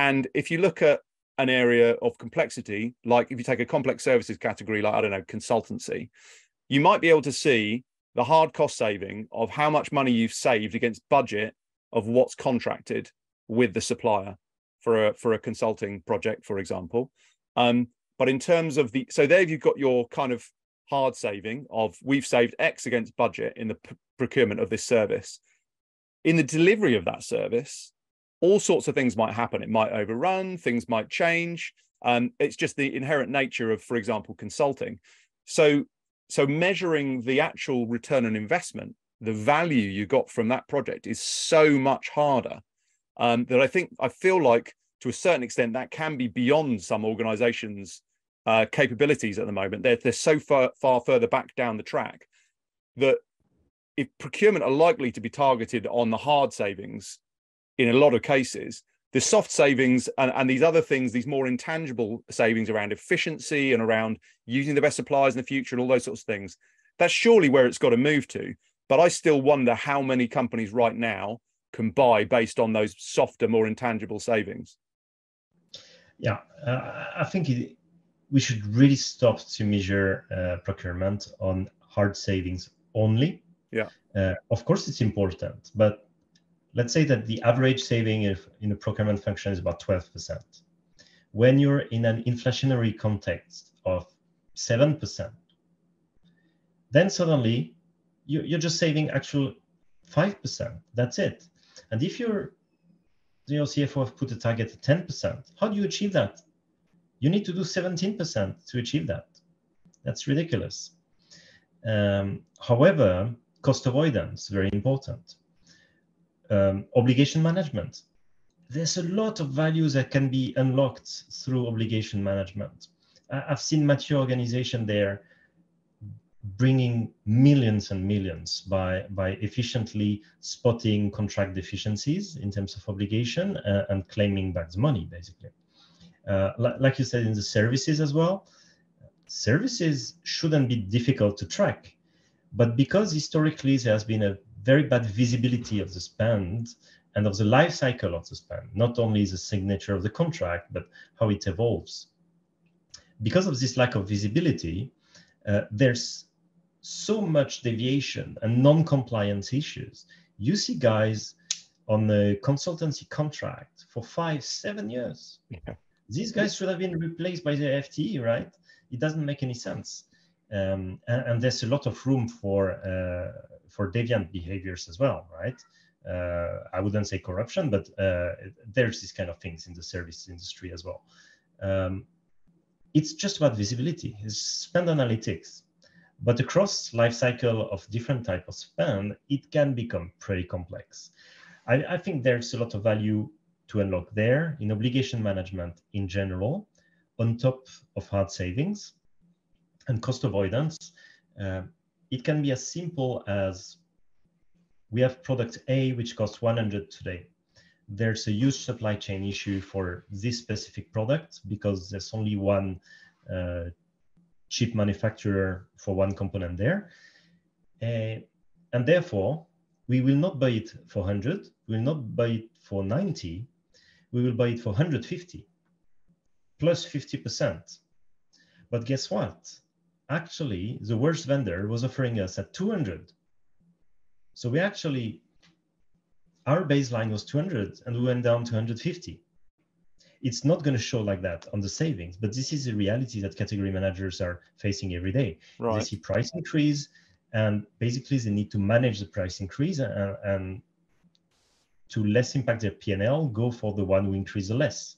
And if you look at an area of complexity, like if you take a complex services category, like, I don't know, consultancy, you might be able to see the hard cost saving of how much money you've saved against budget of what's contracted with the supplier for a consulting project, for example. But in terms of so there you've got your kind of hard saving of we've saved X against budget in the procurement of this service. In the delivery of that service, all sorts of things might happen. It might overrun, things might change. It's just the inherent nature of, for example, consulting. So measuring the actual return on investment, the value you got from that project is so much harder that I feel like to a certain extent that can be beyond some organizations' capabilities at the moment. They're so far further back down the track that if procurement are likely to be targeted on the hard savings in a lot of cases, the soft savings and these other things, these more intangible savings around efficiency and around using the best suppliers in the future and all those sorts of things, that's surely where it's got to move to. But I still wonder how many companies right now can buy based on those softer, more intangible savings. Yeah, I think we should really stop to measure procurement on hard savings only. Yeah. Of course, it's important, but let's say that the average saving in a procurement function is about 12%. When you're in an inflationary context of 7%, then suddenly you're just saving actual 5%. That's it. And if your CFO have put a target at 10%, how do you achieve that? You need to do 17% to achieve that. That's ridiculous. However, cost avoidance, very important. Obligation management. There's a lot of values that can be unlocked through obligation management. I've seen mature organizations there bringing millions and millions by efficiently spotting contract deficiencies in terms of obligation and claiming back the money, basically. Like you said, in the services as well, services shouldn't be difficult to track. But because historically there has been a very bad visibility of the spend and of the life cycle of the spend, not only the signature of the contract, but how it evolves. Because of this lack of visibility, there's so much deviation and non-compliance issues. You see guys on the consultancy contract for 5-7 years. Yeah. These guys should have been replaced by the FTE, right? It doesn't make any sense. And there's a lot of room for deviant behaviors as well, right? I wouldn't say corruption, but there's these kind of things in the service industry as well. It's just about visibility, it's spend analytics. But across life cycle of different type of spend, it can become pretty complex. I think there's a lot of value to unlock there in obligation management in general, on top of hard savings and cost avoidance. It can be as simple as we have product A, which costs 100 today. There's a huge supply chain issue for this specific product because there's only one chip manufacturer for one component there. And therefore, we will not buy it for 100, we will not buy it for 90, we will buy it for 150, plus 50%. But guess what? Actually, the worst vendor was offering us at 200. So we actually, our baseline was 200 and we went down to 150. It's not going to show like that on the savings, but this is a reality that category managers are facing every day. Right. They see price increase and basically they need to manage the price increase and to less impact their P&L, go for the one who increases less.